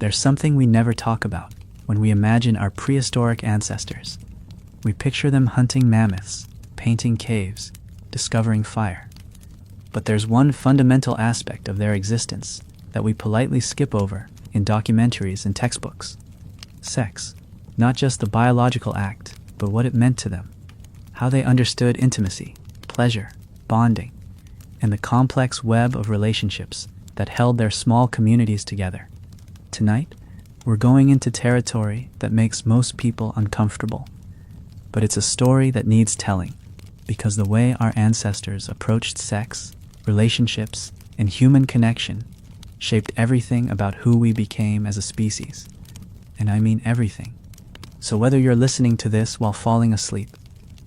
There's something we never talk about when we imagine our prehistoric ancestors. We picture them hunting mammoths, painting caves, discovering fire. But there's one fundamental aspect of their existence that we politely skip over in documentaries and textbooks. Sex. Not just the biological act, but what it meant to them. How they understood intimacy, pleasure, bonding, and the complex web of relationships that held their small communities together. Tonight, we're going into territory that makes most people uncomfortable. But it's a story that needs telling, because the way our ancestors approached sex, relationships, and human connection shaped everything about who we became as a species. And I mean everything. So whether you're listening to this while falling asleep,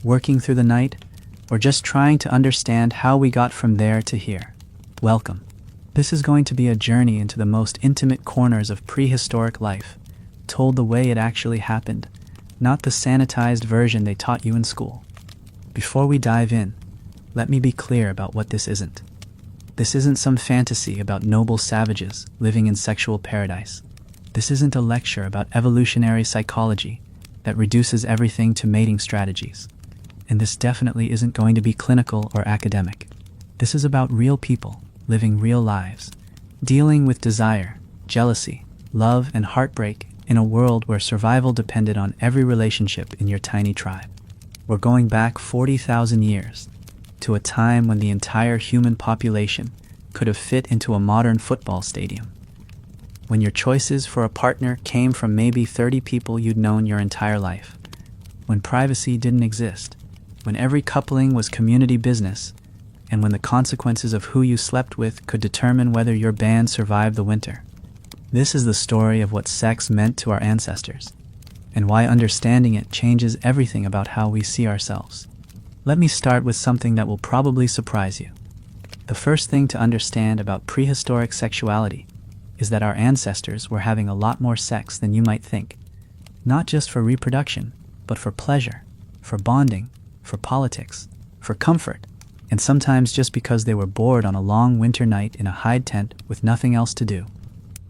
working through the night, or just trying to understand how we got from there to here, welcome. This is going to be a journey into the most intimate corners of prehistoric life, told the way it actually happened, not the sanitized version they taught you in school. Before we dive in, let me be clear about what this isn't. This isn't some fantasy about noble savages living in sexual paradise. This isn't a lecture about evolutionary psychology that reduces everything to mating strategies. And this definitely isn't going to be clinical or academic. This is about real people living real lives, dealing with desire, jealousy, love, and heartbreak in a world where survival depended on every relationship in your tiny tribe. We're going back 40,000 years to a time when the entire human population could have fit into a modern football stadium. When your choices for a partner came from maybe 30 people you'd known your entire life. When privacy didn't exist. When every coupling was community business. And when the consequences of who you slept with could determine whether your band survived the winter. This is the story of what sex meant to our ancestors, and why understanding it changes everything about how we see ourselves. Let me start with something that will probably surprise you. The first thing to understand about prehistoric sexuality is that our ancestors were having a lot more sex than you might think. Not just for reproduction, but for pleasure, for bonding, for politics, for comfort, and sometimes just because they were bored on a long winter night in a hide tent with nothing else to do.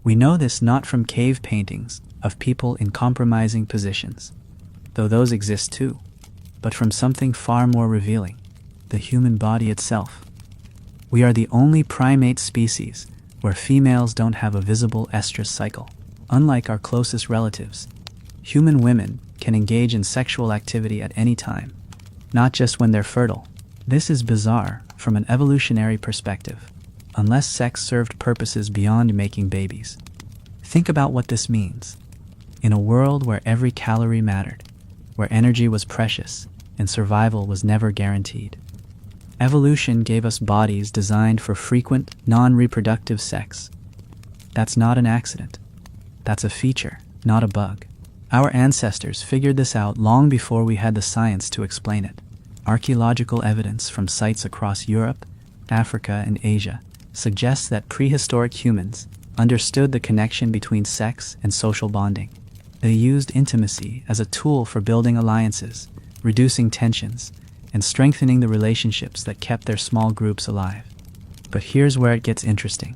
We know this not from cave paintings of people in compromising positions, though those exist too, but from something far more revealing, the human body itself. We are the only primate species where females don't have a visible estrous cycle. Unlike our closest relatives, human women can engage in sexual activity at any time, not just when they're fertile. This is bizarre from an evolutionary perspective, unless sex served purposes beyond making babies. Think about what this means. In a world where every calorie mattered, where energy was precious and survival was never guaranteed, evolution gave us bodies designed for frequent, non-reproductive sex. That's not an accident. That's a feature, not a bug. Our ancestors figured this out long before we had the science to explain it. Archaeological evidence from sites across Europe, Africa, and Asia suggests that prehistoric humans understood the connection between sex and social bonding. They used intimacy as a tool for building alliances, reducing tensions, and strengthening the relationships that kept their small groups alive. But here's where it gets interesting,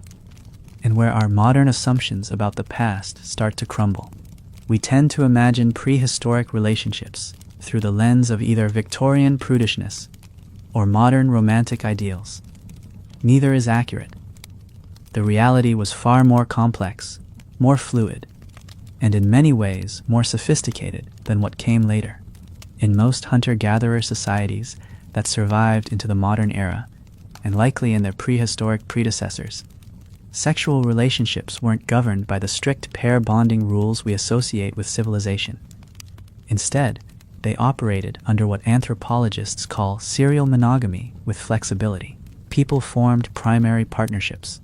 and where our modern assumptions about the past start to crumble. We tend to imagine prehistoric relationships through the lens of either Victorian prudishness or modern romantic ideals. Neither is accurate. The reality was far more complex, more fluid, and in many ways more sophisticated than what came later. In most hunter-gatherer societies that survived into the modern era, and likely in their prehistoric predecessors, sexual relationships weren't governed by the strict pair bonding rules we associate with civilization. Instead, they operated under what anthropologists call serial monogamy with flexibility. People formed primary partnerships,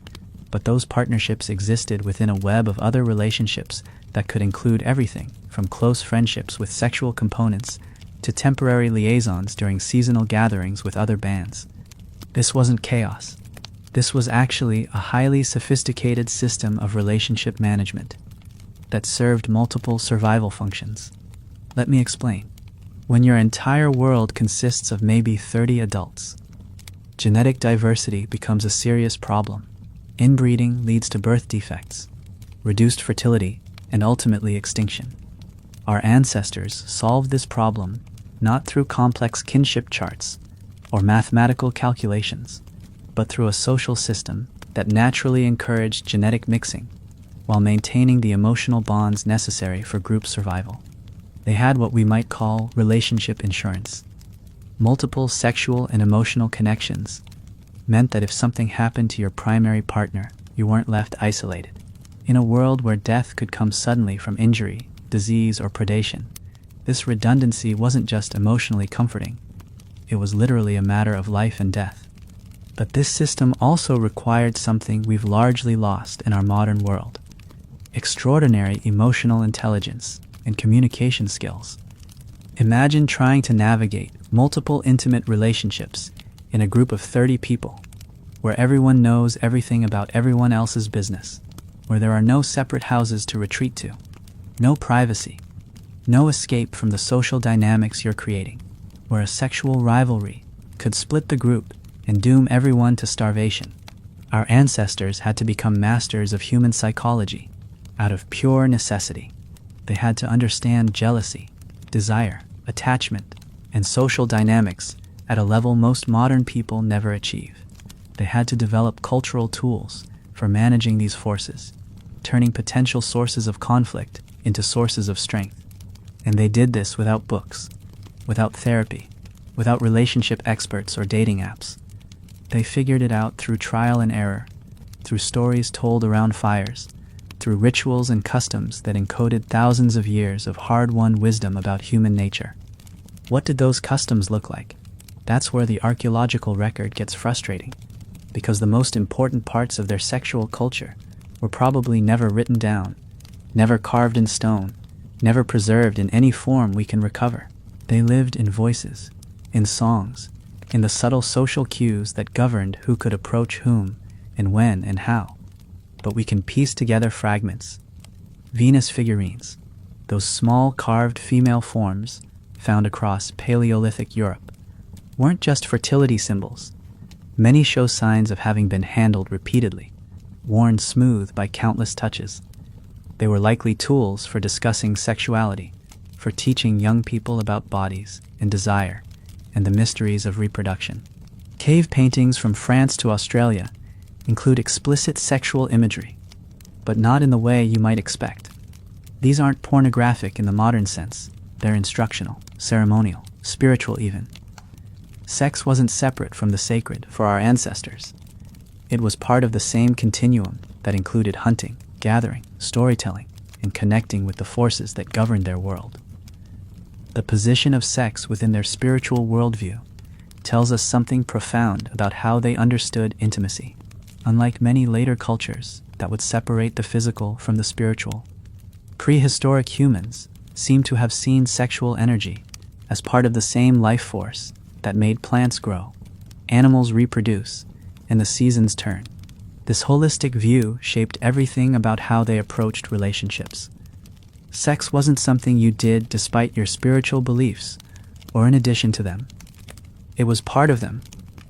but those partnerships existed within a web of other relationships that could include everything from close friendships with sexual components to temporary liaisons during seasonal gatherings with other bands. This wasn't chaos. This was actually a highly sophisticated system of relationship management that served multiple survival functions. Let me explain. When your entire world consists of maybe 30 adults, genetic diversity becomes a serious problem. Inbreeding leads to birth defects. reduced fertility, and ultimately extinction. Our ancestors solved this problem not through complex kinship charts or mathematical calculations, but through a social system that naturally encouraged genetic mixing while maintaining the emotional bonds necessary for group survival. They had what we might call relationship insurance. Multiple sexual and emotional connections meant that if something happened to your primary partner, you weren't left isolated. In a world where death could come suddenly from injury, disease, or predation, this redundancy wasn't just emotionally comforting. It was literally a matter of life and death. But this system also required something we've largely lost in our modern world: extraordinary emotional intelligence and communication skills. Imagine trying to navigate multiple intimate relationships in a group of 30 people, where everyone knows everything about everyone else's business, where there are no separate houses to retreat to, no privacy, no escape from the social dynamics you're creating, where a sexual rivalry could split the group and doom everyone to starvation. Our ancestors had to become masters of human psychology out of pure necessity. They had to understand jealousy, desire, attachment, and social dynamics at a level most modern people never achieve. They had to develop cultural tools for managing these forces, turning potential sources of conflict into sources of strength. And they did this without books, without therapy, without relationship experts or dating apps. They figured it out through trial and error, through stories told around fires, through rituals and customs that encoded thousands of years of hard-won wisdom about human nature. What did those customs look like? That's where the archaeological record gets frustrating, because the most important parts of their sexual culture were probably never written down, never carved in stone, never preserved in any form we can recover. They lived in voices, in songs, in the subtle social cues that governed who could approach whom, and when and how. But we can piece together fragments. Venus figurines, those small carved female forms found across Paleolithic Europe, weren't just fertility symbols. Many show signs of having been handled repeatedly, worn smooth by countless touches. They were likely tools for discussing sexuality, for teaching young people about bodies and desire and the mysteries of reproduction. Cave paintings from France to Australia include explicit sexual imagery, but not in the way you might expect. These aren't pornographic in the modern sense. They're instructional, ceremonial, spiritual even. Sex wasn't separate from the sacred for our ancestors. It was part of the same continuum that included hunting, gathering, storytelling, and connecting with the forces that governed their world. The position of sex within their spiritual worldview tells us something profound about how they understood intimacy. Unlike many later cultures that would separate the physical from the spiritual, prehistoric humans seem to have seen sexual energy as part of the same life force that made plants grow, animals reproduce, and the seasons turn. This holistic view shaped everything about how they approached relationships. Sex wasn't something you did despite your spiritual beliefs or in addition to them. It was part of them,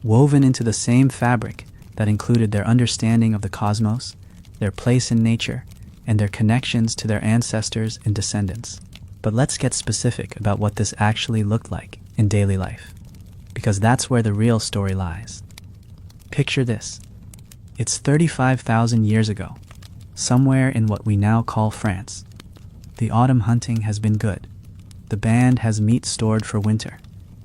woven into the same fabric that included their understanding of the cosmos, their place in nature, and their connections to their ancestors and descendants. But let's get specific about what this actually looked like in daily life, because that's where the real story lies. Picture this. It's 35,000 years ago, somewhere in what we now call France. The autumn hunting has been good. The band has meat stored for winter,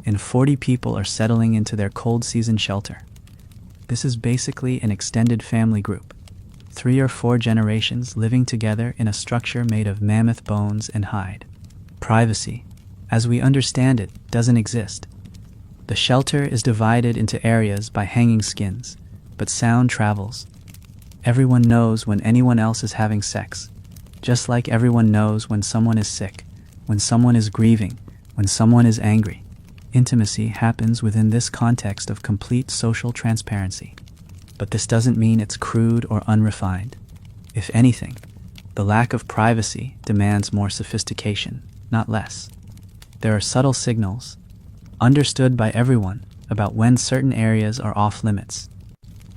and 40 people are settling into their cold season shelter. This is basically an extended family group, 3 or 4 generations living together in a structure made of mammoth bones and hide. Privacy, as we understand it, doesn't exist. The shelter is divided into areas by hanging skins, but sound travels. Everyone knows when anyone else is having sex, just like everyone knows when someone is sick, when someone is grieving, when someone is angry. Intimacy happens within this context of complete social transparency. But this doesn't mean it's crude or unrefined. If anything, the lack of privacy demands more sophistication, not less. There are subtle signals, understood by everyone, about when certain areas are off limits.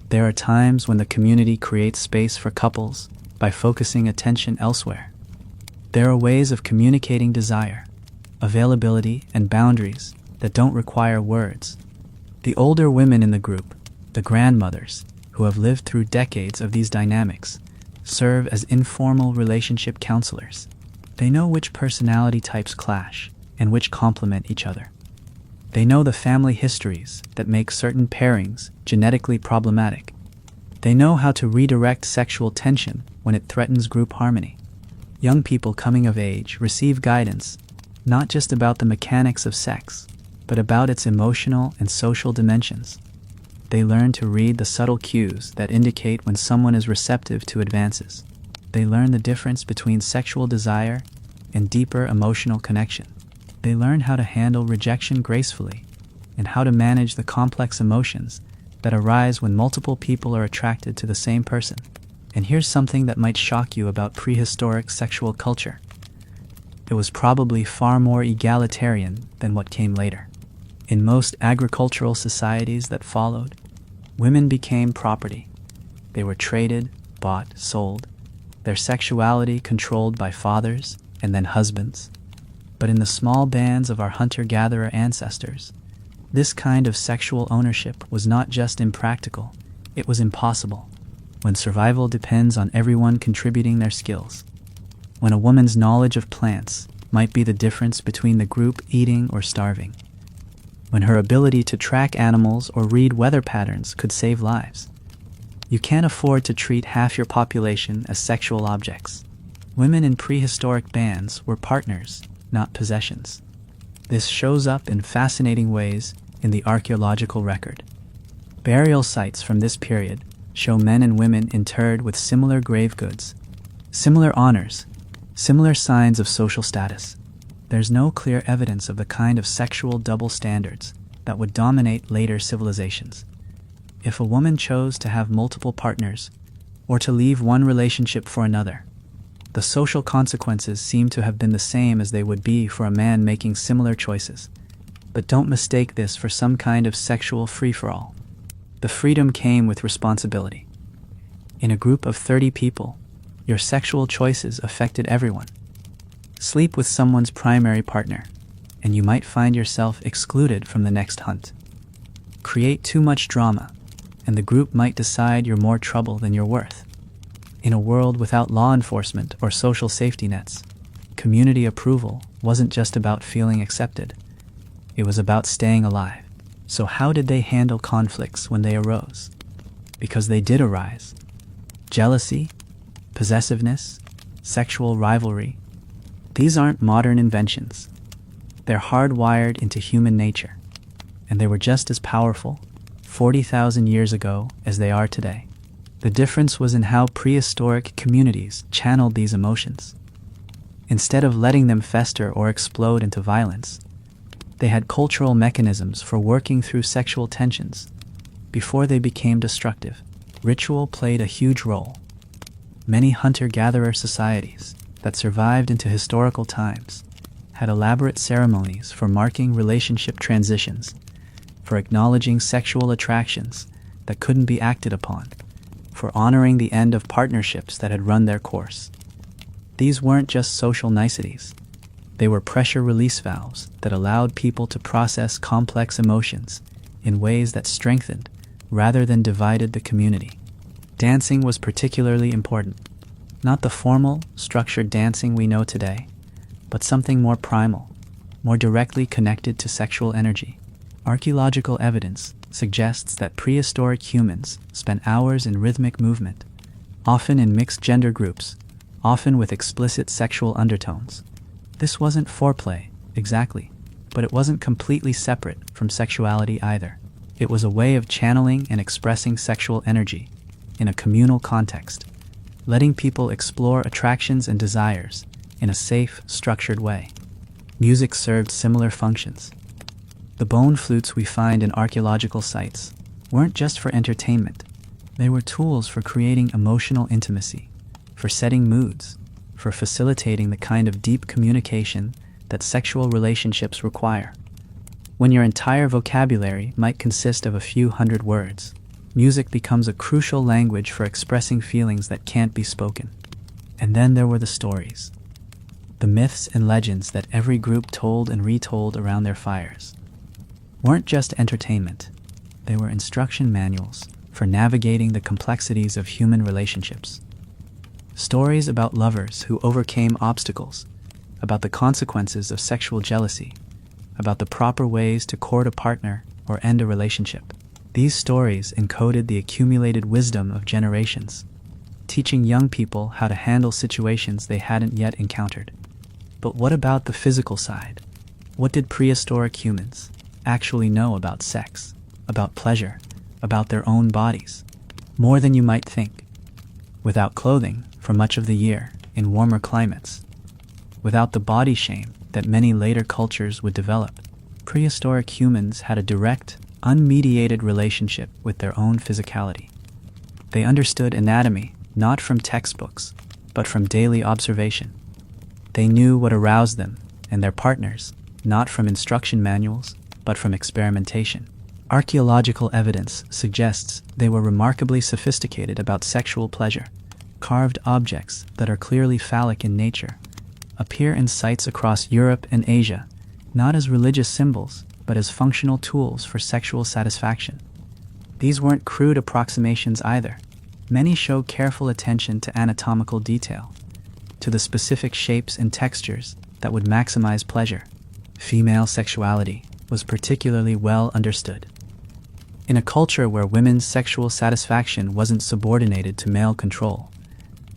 There are times when the community creates space for couples, by focusing attention elsewhere. There are ways of communicating desire, availability, and boundaries that don't require words. The older women in the group, the grandmothers, who have lived through decades of these dynamics, serve as informal relationship counselors. They know which personality types clash and which complement each other. They know the family histories that make certain pairings genetically problematic. They know how to redirect sexual tension when it threatens group harmony. Young people coming of age receive guidance not just about the mechanics of sex, but about its emotional and social dimensions. They learn to read the subtle cues that indicate when someone is receptive to advances. They learn the difference between sexual desire and deeper emotional connection. They learn how to handle rejection gracefully and how to manage the complex emotions that arise when multiple people are attracted to the same person. And here's something that might shock you about prehistoric sexual culture. It was probably far more egalitarian than what came later. In most agricultural societies that followed, women became property. They were traded, bought, sold, their sexuality controlled by fathers and then husbands. But in the small bands of our hunter-gatherer ancestors, this kind of sexual ownership was not just impractical, it was impossible, when survival depends on everyone contributing their skills. When a woman's knowledge of plants might be the difference between the group eating or starving. When her ability to track animals or read weather patterns could save lives. You can't afford to treat half your population as sexual objects. Women in prehistoric bands were partners, not possessions. This shows up in fascinating ways in the archaeological record. Burial sites from this period show men and women interred with similar grave goods, similar honors, similar signs of social status. There's no clear evidence of the kind of sexual double standards that would dominate later civilizations. If a woman chose to have multiple partners, or to leave one relationship for another, the social consequences seem to have been the same as they would be for a man making similar choices. But don't mistake this for some kind of sexual free-for-all. The freedom came with responsibility. In a group of 30 people, your sexual choices affected everyone. Sleep with someone's primary partner, and you might find yourself excluded from the next hunt. Create too much drama, and the group might decide you're more trouble than you're worth. In a world without law enforcement or social safety nets, community approval wasn't just about feeling accepted. It was about staying alive. So how did they handle conflicts when they arose? Because they did arise. Jealousy, possessiveness, sexual rivalry. These aren't modern inventions. They're hardwired into human nature. And they were just as powerful 40,000 years ago as they are today. The difference was in how prehistoric communities channeled these emotions. Instead of letting them fester or explode into violence, they had cultural mechanisms for working through sexual tensions before they became destructive. Ritual played a huge role. Many hunter-gatherer societies that survived into historical times had elaborate ceremonies for marking relationship transitions, for acknowledging sexual attractions that couldn't be acted upon, for honoring the end of partnerships that had run their course. These weren't just social niceties. They were pressure release valves that allowed people to process complex emotions in ways that strengthened rather than divided the community. Dancing was particularly important. Not the formal, structured dancing we know today, but something more primal, more directly connected to sexual energy. Archaeological evidence suggests that prehistoric humans spent hours in rhythmic movement, often in mixed gender groups, often with explicit sexual undertones. This wasn't foreplay, exactly, but it wasn't completely separate from sexuality either. It was a way of channeling and expressing sexual energy in a communal context, letting people explore attractions and desires in a safe, structured way. Music served similar functions. The bone flutes we find in archaeological sites weren't just for entertainment. They were tools for creating emotional intimacy, for setting moods, for facilitating the kind of deep communication that sexual relationships require. When your entire vocabulary might consist of a few hundred words, music becomes a crucial language for expressing feelings that can't be spoken. And then there were the stories, the myths and legends that every group told and retold around their fires. Weren't just entertainment, they were instruction manuals for navigating the complexities of human relationships. Stories about lovers who overcame obstacles, about the consequences of sexual jealousy, about the proper ways to court a partner or end a relationship. These stories encoded the accumulated wisdom of generations, teaching young people how to handle situations they hadn't yet encountered. But what about the physical side? What did prehistoric humans actually know about sex, about pleasure, about their own bodies? More than you might think. Without clothing for much of the year in warmer climates, without the body shame that many later cultures would develop, prehistoric humans had a direct, unmediated relationship with their own physicality. They understood anatomy not from textbooks, but from daily observation. They knew what aroused them and their partners, not from instruction manuals, but from experimentation. Archaeological evidence suggests they were remarkably sophisticated about sexual pleasure. Carved objects that are clearly phallic in nature appear in sites across Europe and Asia, not as religious symbols, but as functional tools for sexual satisfaction. These weren't crude approximations either. Many show careful attention to anatomical detail, to the specific shapes and textures that would maximize pleasure. Female sexuality was particularly well understood. In a culture where women's sexual satisfaction wasn't subordinated to male control,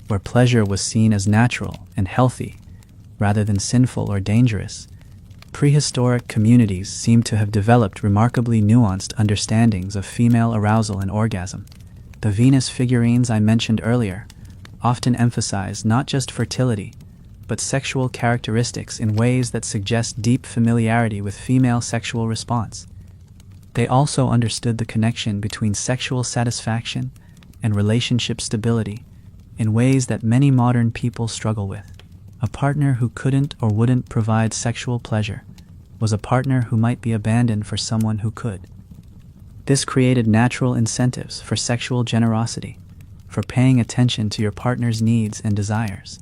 where pleasure was seen as natural and healthy rather than sinful or dangerous, prehistoric communities seem to have developed remarkably nuanced understandings of female arousal and orgasm. The Venus figurines I mentioned earlier often emphasize not just fertility, but sexual characteristics in ways that suggest deep familiarity with female sexual response. They also understood the connection between sexual satisfaction and relationship stability in ways that many modern people struggle with. A partner who couldn't or wouldn't provide sexual pleasure was a partner who might be abandoned for someone who could. This created natural incentives for sexual generosity, for paying attention to your partner's needs and desires.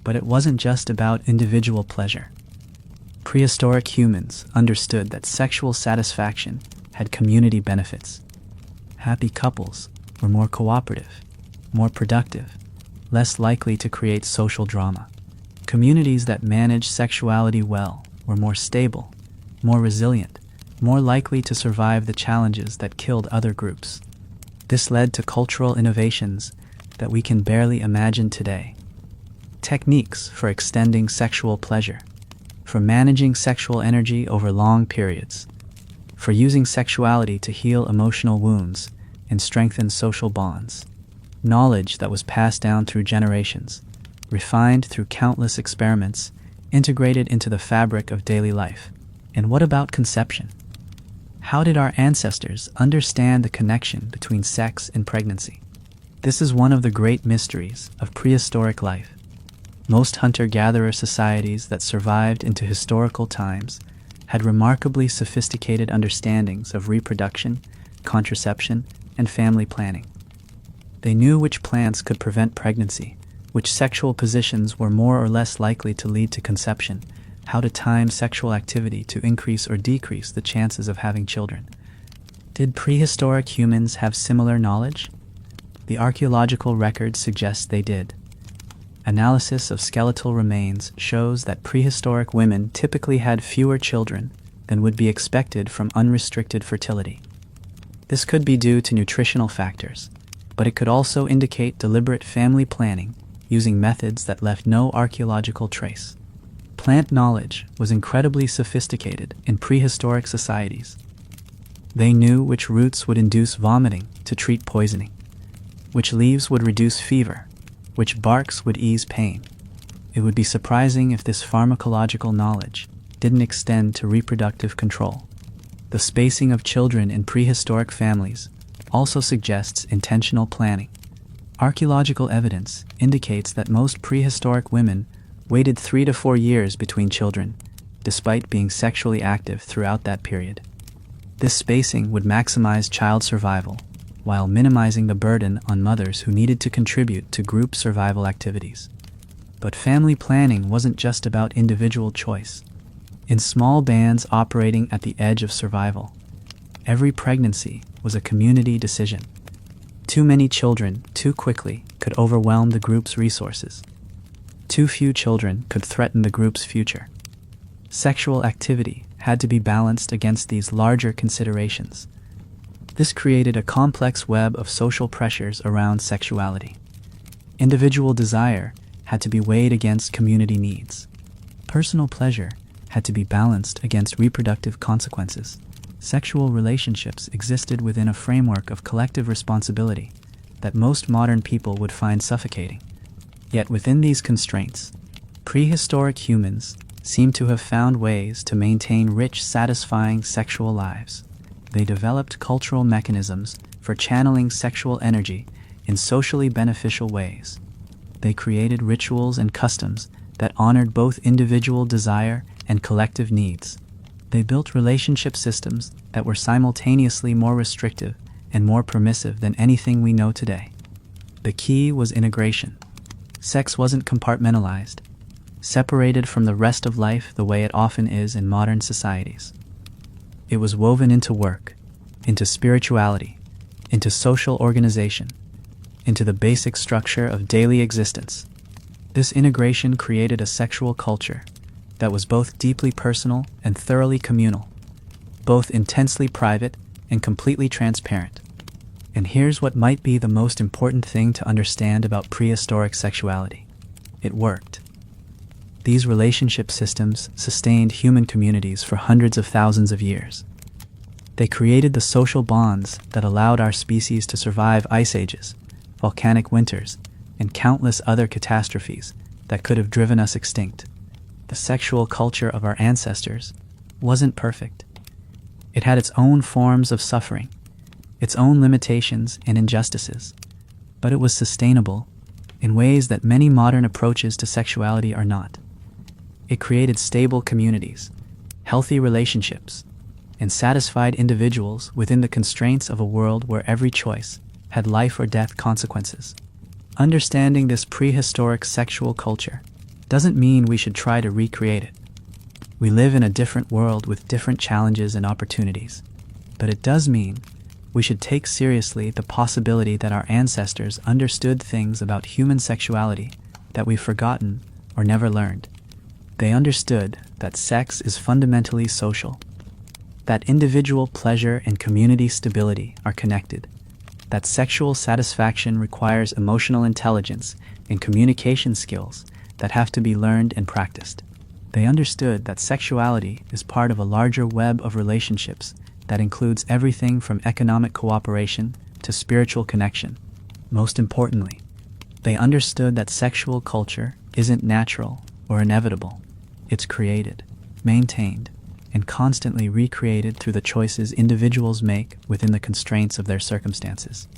But it wasn't just about individual pleasure. Prehistoric humans understood that sexual satisfaction had community benefits. Happy couples were more cooperative, more productive, less likely to create social drama. Communities that managed sexuality well were more stable, more resilient, more likely to survive the challenges that killed other groups. This led to cultural innovations that we can barely imagine today. Techniques for extending sexual pleasure, for managing sexual energy over long periods, for using sexuality to heal emotional wounds and strengthen social bonds. Knowledge that was passed down through generations, refined through countless experiments, integrated into the fabric of daily life. And what about conception? How did our ancestors understand the connection between sex and pregnancy? This is one of the great mysteries of prehistoric life. Most hunter-gatherer societies that survived into historical times had remarkably sophisticated understandings of reproduction, contraception, and family planning. They knew which plants could prevent pregnancy, which sexual positions were more or less likely to lead to conception, how to time sexual activity to increase or decrease the chances of having children. Did prehistoric humans have similar knowledge? The archaeological record suggests they did. Analysis of skeletal remains shows that prehistoric women typically had fewer children than would be expected from unrestricted fertility. This could be due to nutritional factors, but it could also indicate deliberate family planning using methods that left no archaeological trace. Plant knowledge was incredibly sophisticated in prehistoric societies. They knew which roots would induce vomiting to treat poisoning, which leaves would reduce fever, which barks would ease pain. It would be surprising if this pharmacological knowledge didn't extend to reproductive control. The spacing of children in prehistoric families also suggests intentional planning. Archaeological evidence indicates that most prehistoric women waited 3 to 4 years between children, despite being sexually active throughout that period. This spacing would maximize child survival, while minimizing the burden on mothers who needed to contribute to group survival activities. But family planning wasn't just about individual choice. In small bands operating at the edge of survival, every pregnancy was a community decision. Too many children, too quickly, could overwhelm the group's resources. Too few children could threaten the group's future. Sexual activity had to be balanced against these larger considerations. This created a complex web of social pressures around sexuality. Individual desire had to be weighed against community needs. Personal pleasure had to be balanced against reproductive consequences. Sexual relationships existed within a framework of collective responsibility that most modern people would find suffocating. Yet within these constraints, prehistoric humans seem to have found ways to maintain rich, satisfying sexual lives. They developed cultural mechanisms for channeling sexual energy in socially beneficial ways. They created rituals and customs that honored both individual desire and collective needs. They built relationship systems that were simultaneously more restrictive and more permissive than anything we know today. The key was integration. Sex wasn't compartmentalized, separated from the rest of life the way it often is in modern societies. It was woven into work, into spirituality, into social organization, into the basic structure of daily existence. This integration created a sexual culture that was both deeply personal and thoroughly communal, both intensely private and completely transparent. And here's what might be the most important thing to understand about prehistoric sexuality. It worked. These relationship systems sustained human communities for hundreds of thousands of years. They created the social bonds that allowed our species to survive ice ages, volcanic winters, and countless other catastrophes that could have driven us extinct. The sexual culture of our ancestors wasn't perfect. It had its own forms of suffering, its own limitations and injustices, but it was sustainable in ways that many modern approaches to sexuality are not. It created stable communities, healthy relationships, and satisfied individuals within the constraints of a world where every choice had life or death consequences. Understanding this prehistoric sexual culture doesn't mean we should try to recreate it. We live in a different world with different challenges and opportunities, but it does mean we should take seriously the possibility that our ancestors understood things about human sexuality that we've forgotten or never learned. They understood that sex is fundamentally social, that individual pleasure and community stability are connected, that sexual satisfaction requires emotional intelligence and communication skills that have to be learned and practiced. They understood that sexuality is part of a larger web of relationships that includes everything from economic cooperation to spiritual connection. Most importantly, they understood that sexual culture isn't natural or inevitable. It's created, maintained, and constantly recreated through the choices individuals make within the constraints of their circumstances.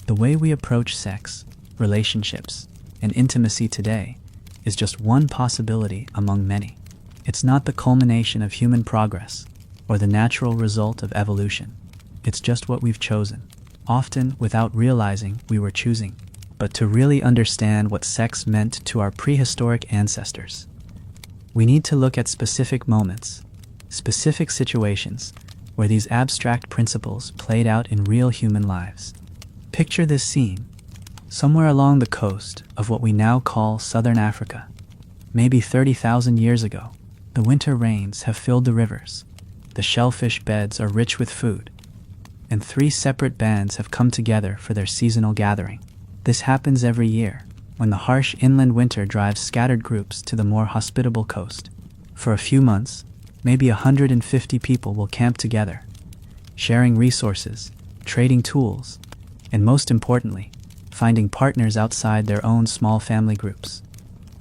The way we approach sex, relationships, and intimacy today is just one possibility among many. It's not the culmination of human progress or the natural result of evolution. It's just what we've chosen, often without realizing we were choosing. But to really understand what sex meant to our prehistoric ancestors, we need to look at specific moments, specific situations where these abstract principles played out in real human lives. Picture this scene, somewhere along the coast of what we now call Southern Africa. Maybe 30,000 years ago, the winter rains have filled the rivers, the shellfish beds are rich with food, and 3 separate bands have come together for their seasonal gathering. This happens every year, when the harsh inland winter drives scattered groups to the more hospitable coast. For a few months, maybe 150 people will camp together, sharing resources, trading tools, and most importantly, finding partners outside their own small family groups.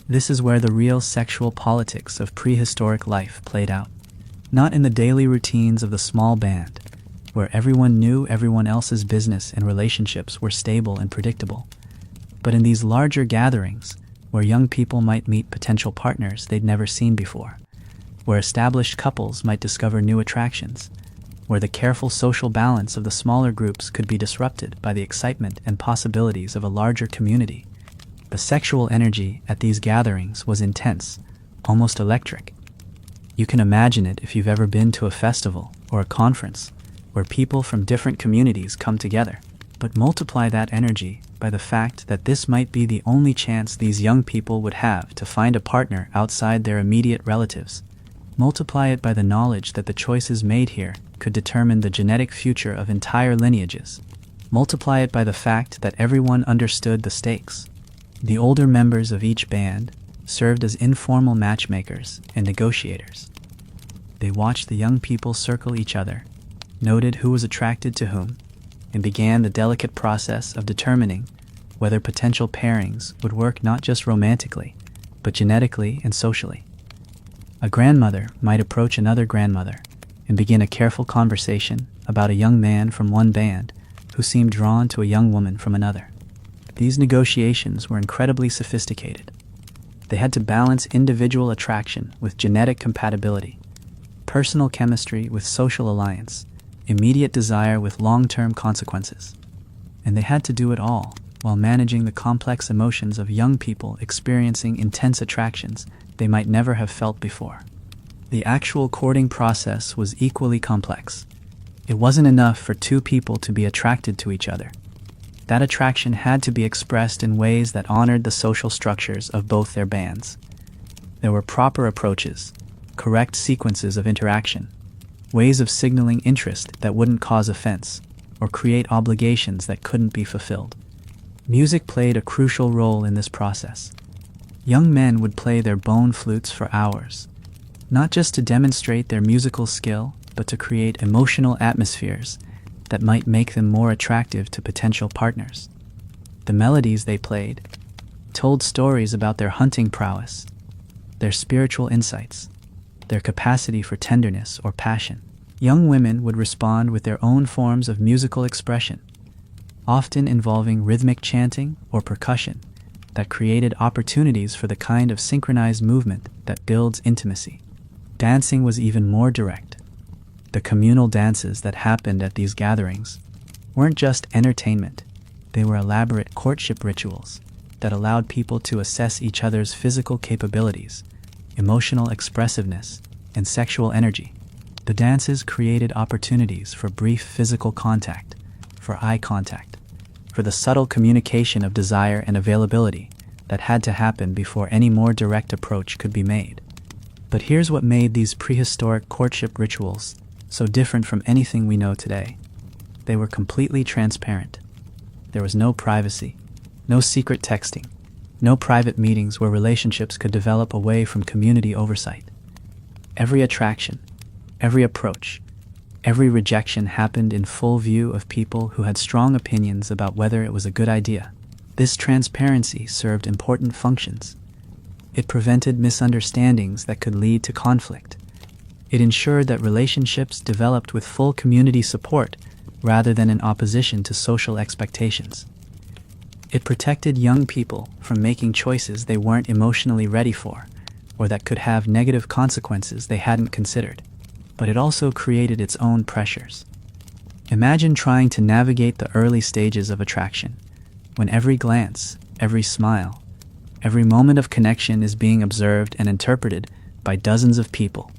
This is where the real sexual politics of prehistoric life played out. Not in the daily routines of the small band, where everyone knew everyone else's business and relationships were stable and predictable, but in these larger gatherings, where young people might meet potential partners they'd never seen before, where established couples might discover new attractions, where the careful social balance of the smaller groups could be disrupted by the excitement and possibilities of a larger community. The sexual energy at these gatherings was intense, almost electric. You can imagine it if you've ever been to a festival or a conference where people from different communities come together. But multiply that energy by the fact that this might be the only chance these young people would have to find a partner outside their immediate relatives. Multiply it by the knowledge that the choices made here could determine the genetic future of entire lineages. Multiply it by the fact that everyone understood the stakes. The older members of each band served as informal matchmakers and negotiators. They watched the young people circle each other, noted who was attracted to whom, and began the delicate process of determining whether potential pairings would work not just romantically, but genetically and socially. A grandmother might approach another grandmother and begin a careful conversation about a young man from one band who seemed drawn to a young woman from another. These negotiations were incredibly sophisticated. They had to balance individual attraction with genetic compatibility, personal chemistry with social alliance, immediate desire with long-term consequences. And they had to do it all while managing the complex emotions of young people experiencing intense attractions they might never have felt before. The actual courting process was equally complex. It wasn't enough for two people to be attracted to each other. That attraction had to be expressed in ways that honored the social structures of both their bands. There were proper approaches, correct sequences of interaction, ways of signaling interest that wouldn't cause offense or create obligations that couldn't be fulfilled. Music played a crucial role in this process. Young men would play their bone flutes for hours, not just to demonstrate their musical skill, but to create emotional atmospheres that might make them more attractive to potential partners. The melodies they played told stories about their hunting prowess, their spiritual insights, their capacity for tenderness or passion. Young women would respond with their own forms of musical expression, often involving rhythmic chanting or percussion that created opportunities for the kind of synchronized movement that builds intimacy. Dancing was even more direct. The communal dances that happened at these gatherings weren't just entertainment. They were elaborate courtship rituals that allowed people to assess each other's physical capabilities, emotional expressiveness, and sexual energy. The dances created opportunities for brief physical contact, for eye contact, for the subtle communication of desire and availability that had to happen before any more direct approach could be made. But here's what made these prehistoric courtship rituals so different from anything we know today. They were completely transparent. There was no privacy, no secret texting, no private meetings where relationships could develop away from community oversight. Every attraction, every approach, every rejection happened in full view of people who had strong opinions about whether it was a good idea. This transparency served important functions. It prevented misunderstandings that could lead to conflict. It ensured that relationships developed with full community support rather than in opposition to social expectations. It protected young people from making choices they weren't emotionally ready for, or that could have negative consequences they hadn't considered. But it also created its own pressures. Imagine trying to navigate the early stages of attraction, when every glance, every smile, every moment of connection is being observed and interpreted by dozens of people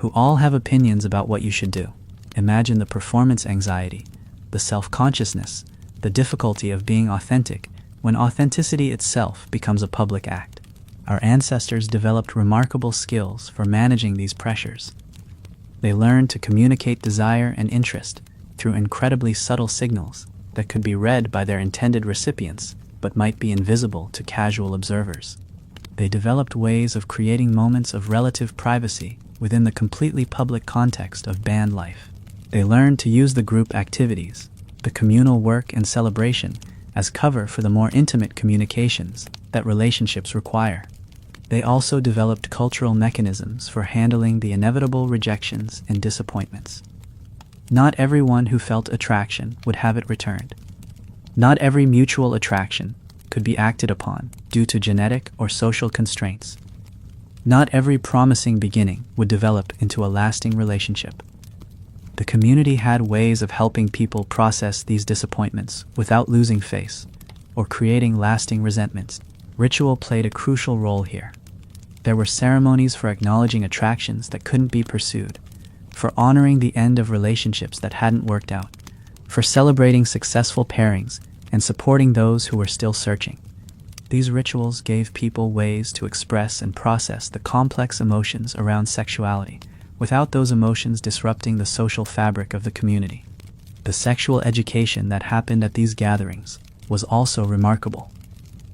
who all have opinions about what you should do. Imagine the performance anxiety, the self-consciousness, the difficulty of being authentic when authenticity itself becomes a public act. Our ancestors developed remarkable skills for managing these pressures. They learned to communicate desire and interest through incredibly subtle signals that could be read by their intended recipients but might be invisible to casual observers. They developed ways of creating moments of relative privacy within the completely public context of band life. They learned to use the group activities, the communal work and celebration, as cover for the more intimate communications that relationships require. They also developed cultural mechanisms for handling the inevitable rejections and disappointments. Not everyone who felt attraction would have it returned. Not every mutual attraction could be acted upon due to genetic or social constraints. Not every promising beginning would develop into a lasting relationship. The community had ways of helping people process these disappointments without losing face or creating lasting resentments. Ritual played a crucial role here. There were ceremonies for acknowledging attractions that couldn't be pursued, for honoring the end of relationships that hadn't worked out, for celebrating successful pairings and supporting those who were still searching. These rituals gave people ways to express and process the complex emotions around sexuality, without those emotions disrupting the social fabric of the community. The sexual education that happened at these gatherings was also remarkable.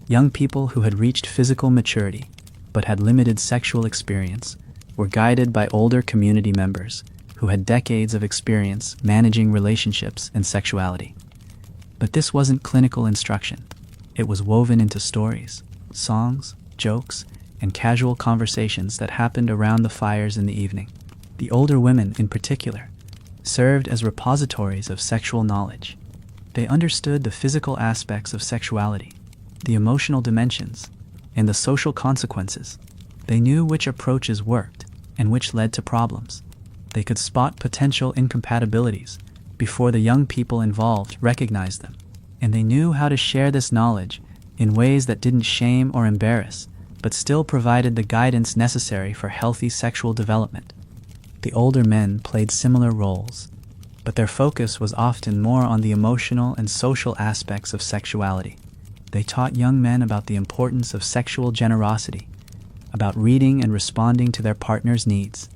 Young people who had reached physical maturity but had limited sexual experience were guided by older community members who had decades of experience managing relationships and sexuality. But this wasn't clinical instruction. It was woven into stories, songs, jokes, and casual conversations that happened around the fires in the evening. The older women, in particular, served as repositories of sexual knowledge. They understood the physical aspects of sexuality, the emotional dimensions, and the social consequences. They knew which approaches worked and which led to problems. They could spot potential incompatibilities before the young people involved recognized them, and they knew how to share this knowledge in ways that didn't shame or embarrass, but still provided the guidance necessary for healthy sexual development. The older men played similar roles, but their focus was often more on the emotional and social aspects of sexuality. They taught young men about the importance of sexual generosity, about reading and responding to their partner's needs,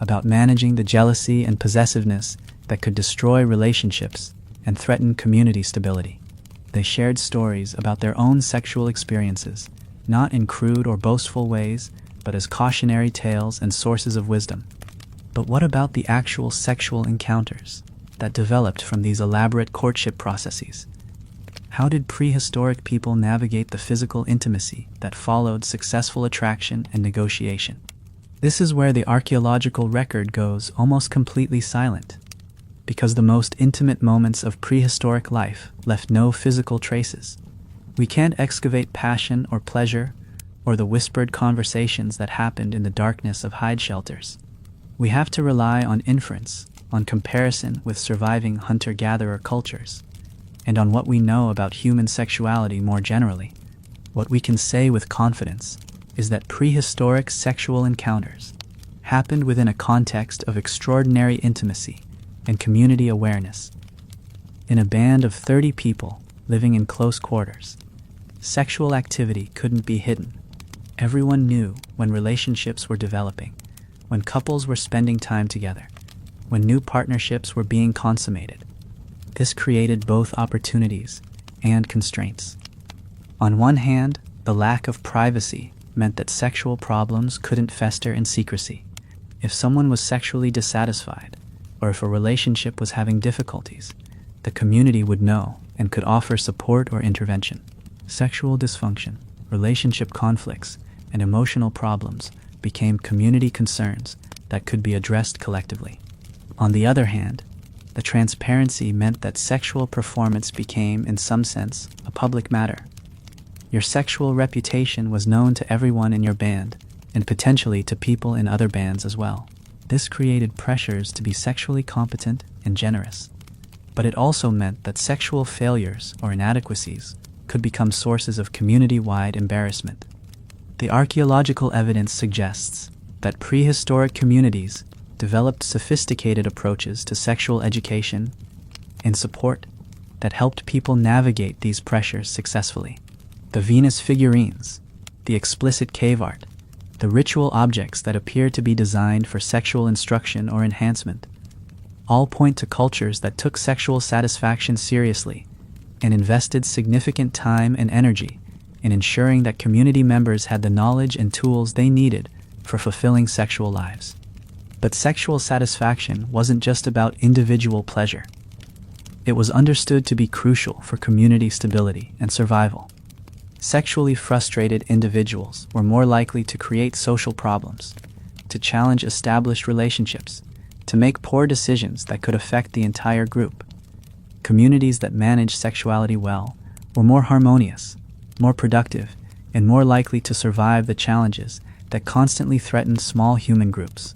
about managing the jealousy and possessiveness that could destroy relationships and threaten community stability. They shared stories about their own sexual experiences, not in crude or boastful ways, but as cautionary tales and sources of wisdom. But what about the actual sexual encounters that developed from these elaborate courtship processes? How did prehistoric people navigate the physical intimacy that followed successful attraction and negotiation? This is where the archaeological record goes almost completely silent, because the most intimate moments of prehistoric life left no physical traces. We can't excavate passion or pleasure or the whispered conversations that happened in the darkness of hide shelters. We have to rely on inference, on comparison with surviving hunter-gatherer cultures, and on what we know about human sexuality more generally. What we can say with confidence is that prehistoric sexual encounters happened within a context of extraordinary intimacy and community awareness. In a band of 30 people living in close quarters, sexual activity couldn't be hidden. Everyone knew when relationships were developing, when couples were spending time together, when new partnerships were being consummated. This created both opportunities and constraints. On one hand, the lack of privacy meant that sexual problems couldn't fester in secrecy. If someone was sexually dissatisfied, or if a relationship was having difficulties, the community would know and could offer support or intervention. Sexual dysfunction, relationship conflicts, and emotional problems became community concerns that could be addressed collectively. On the other hand, the transparency meant that sexual performance became, in some sense, a public matter. Your sexual reputation was known to everyone in your band, and potentially to people in other bands as well. This created pressures to be sexually competent and generous. But it also meant that sexual failures or inadequacies could become sources of community-wide embarrassment. The archaeological evidence suggests that prehistoric communities developed sophisticated approaches to sexual education and support that helped people navigate these pressures successfully. The Venus figurines, the explicit cave art, the ritual objects that appear to be designed for sexual instruction or enhancement, all point to cultures that took sexual satisfaction seriously and invested significant time and energy in ensuring that community members had the knowledge and tools they needed for fulfilling sexual lives. But sexual satisfaction wasn't just about individual pleasure. It was understood to be crucial for community stability and survival. Sexually frustrated individuals were more likely to create social problems, to challenge established relationships, to make poor decisions that could affect the entire group. Communities that managed sexuality well were more harmonious, more productive, and more likely to survive the challenges that constantly threatened small human groups.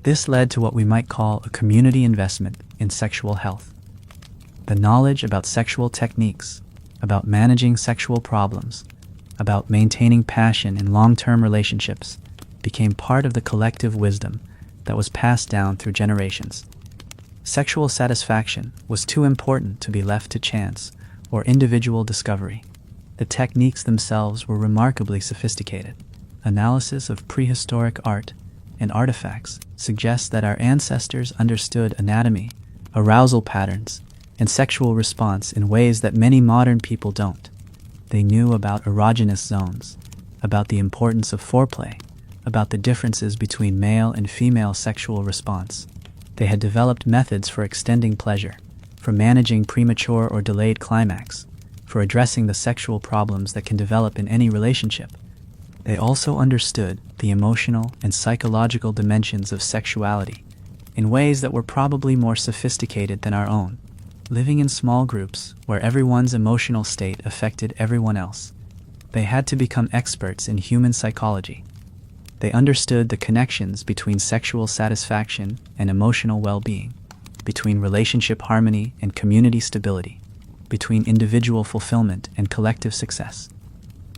This led to what we might call a community investment in sexual health. The knowledge about sexual techniques, about managing sexual problems, about maintaining passion in long-term relationships, became part of the collective wisdom that was passed down through generations. Sexual satisfaction was too important to be left to chance or individual discovery. The techniques themselves were remarkably sophisticated. Analysis of prehistoric art and artifacts suggests that our ancestors understood anatomy, arousal patterns, and sexual response in ways that many modern people don't. They knew about erogenous zones, about the importance of foreplay, about the differences between male and female sexual response. They had developed methods for extending pleasure, for managing premature or delayed climax, for addressing the sexual problems that can develop in any relationship. They also understood the emotional and psychological dimensions of sexuality in ways that were probably more sophisticated than our own. Living in small groups where everyone's emotional state affected everyone else, they had to become experts in human psychology. They understood the connections between sexual satisfaction and emotional well-being, between relationship harmony and community stability, between individual fulfillment and collective success.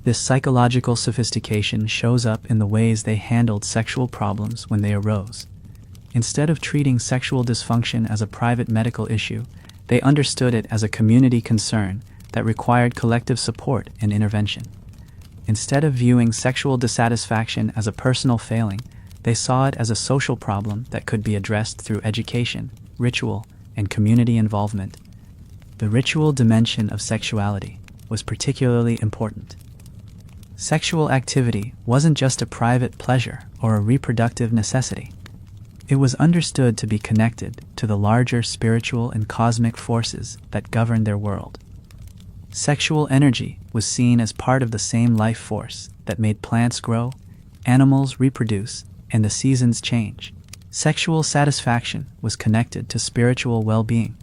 This psychological sophistication shows up in the ways they handled sexual problems when they arose. Instead of treating sexual dysfunction as a private medical issue, they understood it as a community concern that required collective support and intervention. Instead of viewing sexual dissatisfaction as a personal failing, they saw it as a social problem that could be addressed through education, ritual, and community involvement. The ritual dimension of sexuality was particularly important. Sexual activity wasn't just a private pleasure or a reproductive necessity. It was understood to be connected to the larger spiritual and cosmic forces that govern their world. Sexual energy was seen as part of the same life force that made plants grow, animals reproduce, and the seasons change. Sexual satisfaction was connected to spiritual well-being,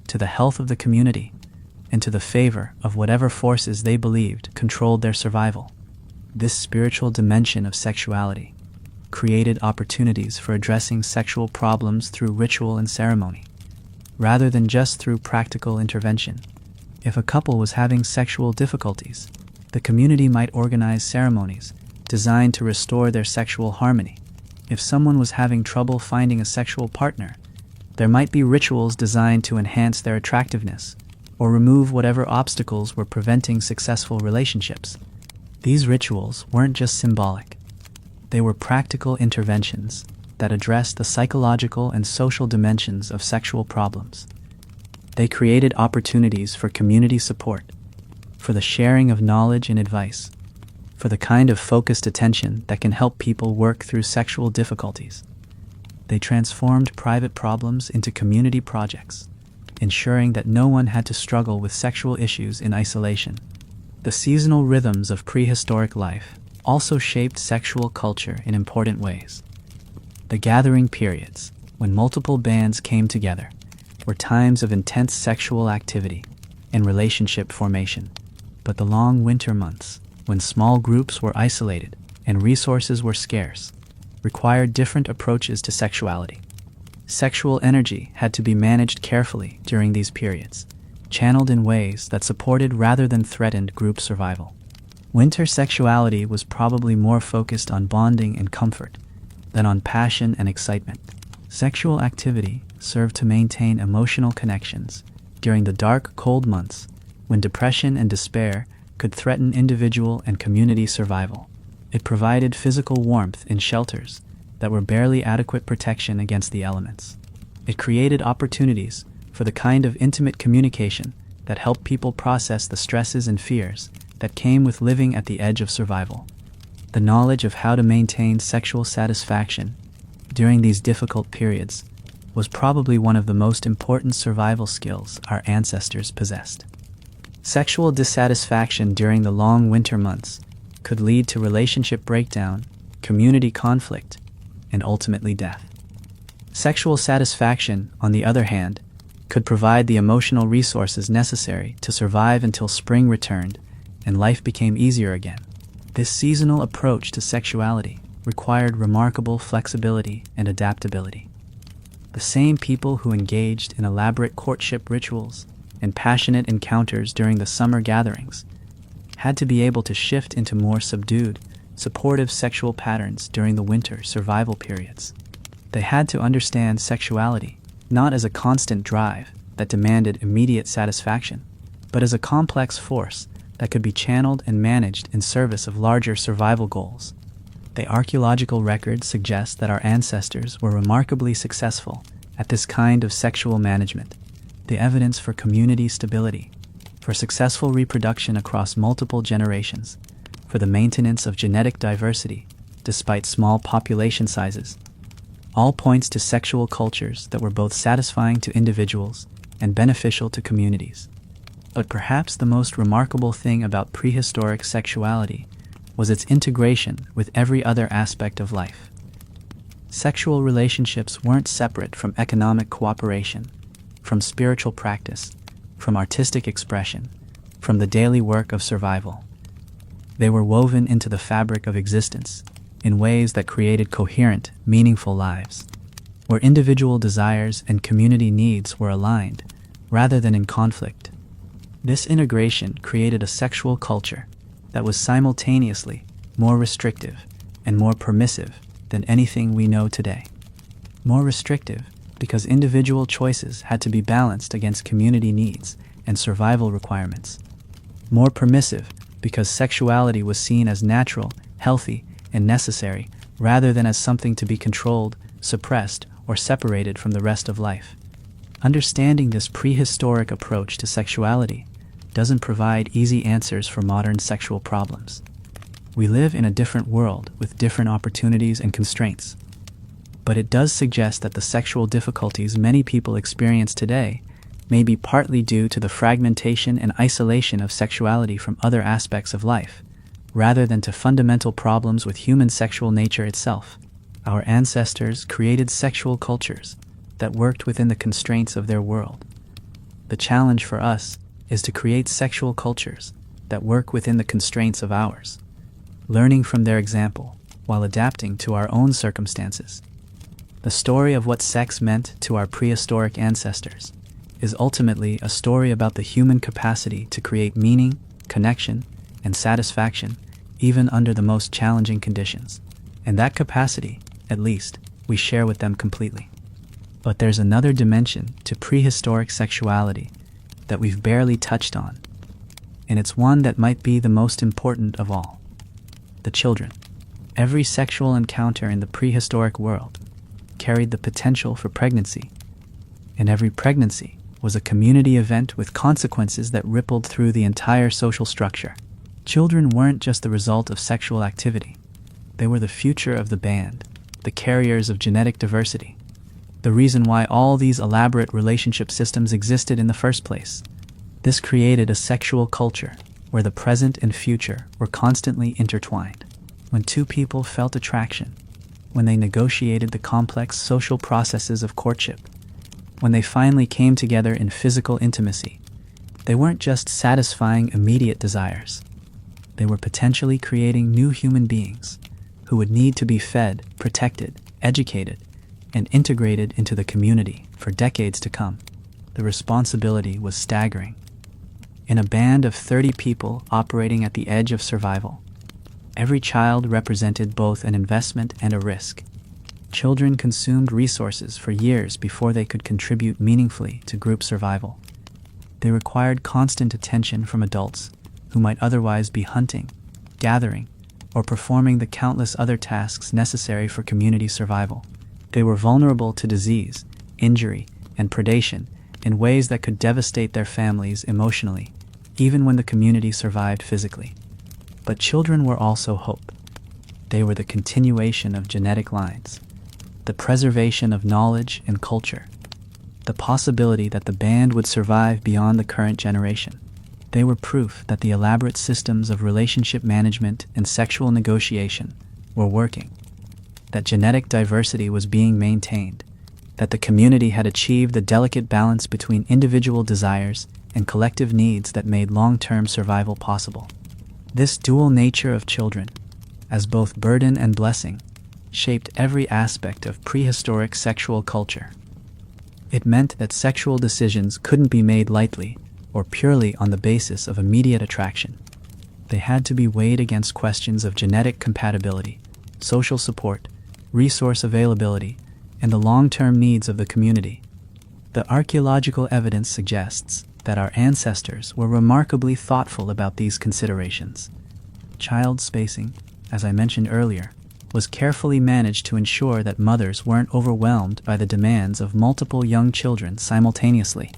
to the health of the community, and to the favor of whatever forces they believed controlled their survival. This spiritual dimension of sexuality created opportunities for addressing sexual problems through ritual and ceremony, rather than just through practical intervention. If a couple was having sexual difficulties, the community might organize ceremonies designed to restore their sexual harmony. If someone was having trouble finding a sexual partner, there might be rituals designed to enhance their attractiveness or remove whatever obstacles were preventing successful relationships. These rituals weren't just symbolic. They were practical interventions that addressed the psychological and social dimensions of sexual problems. They created opportunities for community support, for the sharing of knowledge and advice, for the kind of focused attention that can help people work through sexual difficulties. They transformed private problems into community projects, ensuring that no one had to struggle with sexual issues in isolation. The seasonal rhythms of prehistoric life also shaped sexual culture in important ways. The gathering periods, when multiple bands came together, were times of intense sexual activity and relationship formation. But the long winter months, when small groups were isolated and resources were scarce, required different approaches to sexuality. Sexual energy had to be managed carefully during these periods, channeled in ways that supported rather than threatened group survival. Winter sexuality was probably more focused on bonding and comfort than on passion and excitement. Sexual activity served to maintain emotional connections during the dark, cold months when depression and despair could threaten individual and community survival. It provided physical warmth in shelters that were barely adequate protection against the elements. It created opportunities for the kind of intimate communication that helped people process the stresses and fears that came with living at the edge of survival. The knowledge of how to maintain sexual satisfaction during these difficult periods was probably one of the most important survival skills our ancestors possessed. Sexual dissatisfaction during the long winter months could lead to relationship breakdown, community conflict, and ultimately death. Sexual satisfaction, on the other hand, could provide the emotional resources necessary to survive until spring returned and life became easier again. This seasonal approach to sexuality required remarkable flexibility and adaptability. The same people who engaged in elaborate courtship rituals and passionate encounters during the summer gatherings had to be able to shift into more subdued, supportive sexual patterns during the winter survival periods. They had to understand sexuality not as a constant drive that demanded immediate satisfaction, but as a complex force that could be channeled and managed in service of larger survival goals. The archaeological records suggest that our ancestors were remarkably successful at this kind of sexual management. The evidence for community stability, for successful reproduction across multiple generations, for the maintenance of genetic diversity despite small population sizes, all points to sexual cultures that were both satisfying to individuals and beneficial to communities. But perhaps the most remarkable thing about prehistoric sexuality was its integration with every other aspect of life. Sexual relationships weren't separate from economic cooperation, from spiritual practice, from artistic expression, from the daily work of survival. They were woven into the fabric of existence in ways that created coherent, meaningful lives, where individual desires and community needs were aligned rather than in conflict. This integration created a sexual culture that was simultaneously more restrictive and more permissive than anything we know today. More restrictive because individual choices had to be balanced against community needs and survival requirements. More permissive because sexuality was seen as natural, healthy, and necessary rather than as something to be controlled, suppressed, or separated from the rest of life. Understanding this prehistoric approach to sexuality doesn't provide easy answers for modern sexual problems. We live in a different world with different opportunities and constraints. But it does suggest that the sexual difficulties many people experience today may be partly due to the fragmentation and isolation of sexuality from other aspects of life, rather than to fundamental problems with human sexual nature itself. Our ancestors created sexual cultures that worked within the constraints of their world. The challenge for us is to create sexual cultures that work within the constraints of ours, learning from their example while adapting to our own circumstances. The story of what sex meant to our prehistoric ancestors is ultimately a story about the human capacity to create meaning, connection, and satisfaction even under the most challenging conditions. And that capacity, at least, we share with them completely. But there's another dimension to prehistoric sexuality that we've barely touched on, and it's one that might be the most important of all: the children. Every sexual encounter in the prehistoric world carried the potential for pregnancy, and every pregnancy was a community event with consequences that rippled through the entire social structure. Children weren't just the result of sexual activity. They were the future of the band, the carriers of genetic diversity, the reason why all these elaborate relationship systems existed in the first place. This created a sexual culture where the present and future were constantly intertwined. When two people felt attraction, when they negotiated the complex social processes of courtship, when they finally came together in physical intimacy, they weren't just satisfying immediate desires. They were potentially creating new human beings who would need to be fed, protected, educated, and integrated into the community for decades to come. The responsibility was staggering. In a band of 30 people operating at the edge of survival, every child represented both an investment and a risk. Children consumed resources for years before they could contribute meaningfully to group survival. They required constant attention from adults who might otherwise be hunting, gathering, or performing the countless other tasks necessary for community survival. They were vulnerable to disease, injury, and predation in ways that could devastate their families emotionally, even when the community survived physically. But children were also hope. They were the continuation of genetic lines, the preservation of knowledge and culture, the possibility that the band would survive beyond the current generation. They were proof that the elaborate systems of relationship management and sexual negotiation were working, that genetic diversity was being maintained, that the community had achieved the delicate balance between individual desires and collective needs that made long-term survival possible. This dual nature of children, as both burden and blessing, shaped every aspect of prehistoric sexual culture. It meant that sexual decisions couldn't be made lightly or purely on the basis of immediate attraction. They had to be weighed against questions of genetic compatibility, social support, resource availability, and the long-term needs of the community. The archaeological evidence suggests that our ancestors were remarkably thoughtful about these considerations. Child spacing, as I mentioned earlier, was carefully managed to ensure that mothers weren't overwhelmed by the demands of multiple young children simultaneously.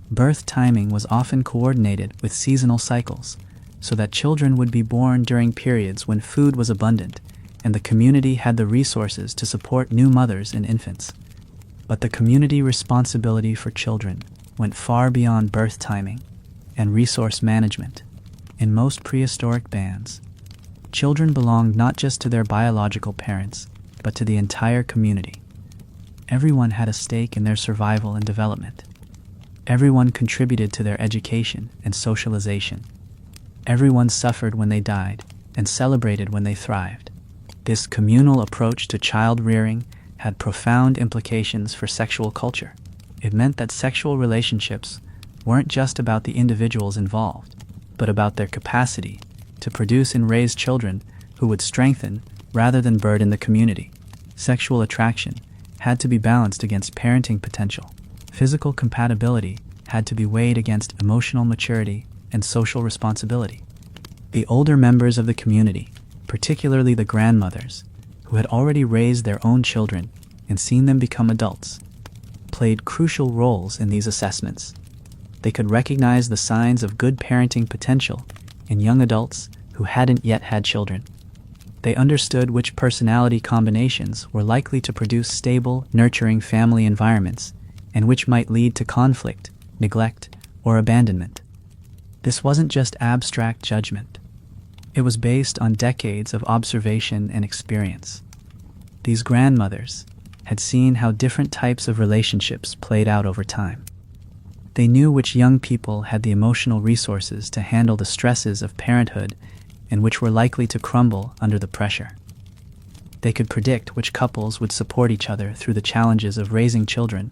Birth timing was often coordinated with seasonal cycles, so that children would be born during periods when food was abundant and the community had the resources to support new mothers and infants. But the community responsibility for children went far beyond birth timing and resource management. In most prehistoric bands, children belonged not just to their biological parents, but to the entire community. Everyone had a stake in their survival and development. Everyone contributed to their education and socialization. Everyone suffered when they died and celebrated when they thrived. This communal approach to child rearing had profound implications for sexual culture. It meant that sexual relationships weren't just about the individuals involved, but about their capacity to produce and raise children who would strengthen rather than burden the community. Sexual attraction had to be balanced against parenting potential. Physical compatibility had to be weighed against emotional maturity and social responsibility. The older members of the community, particularly the grandmothers, who had already raised their own children and seen them become adults, played crucial roles in these assessments. They could recognize the signs of good parenting potential in young adults who hadn't yet had children. They understood which personality combinations were likely to produce stable, nurturing family environments and which might lead to conflict, neglect, or abandonment. This wasn't just abstract judgment. It was based on decades of observation and experience. These grandmothers had seen how different types of relationships played out over time. They knew which young people had the emotional resources to handle the stresses of parenthood and which were likely to crumble under the pressure. They could predict which couples would support each other through the challenges of raising children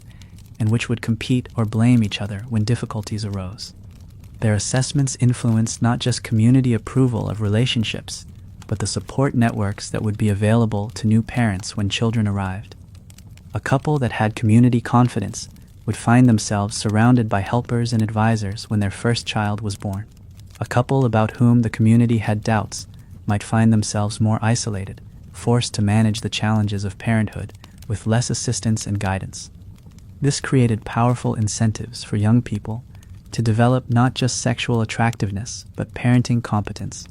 and which would compete or blame each other when difficulties arose. Their assessments influenced not just community approval of relationships, but the support networks that would be available to new parents when children arrived. A couple that had community confidence would find themselves surrounded by helpers and advisors when their first child was born. A couple about whom the community had doubts might find themselves more isolated, forced to manage the challenges of parenthood with less assistance and guidance. This created powerful incentives for young people to develop not just sexual attractiveness, but parenting competence.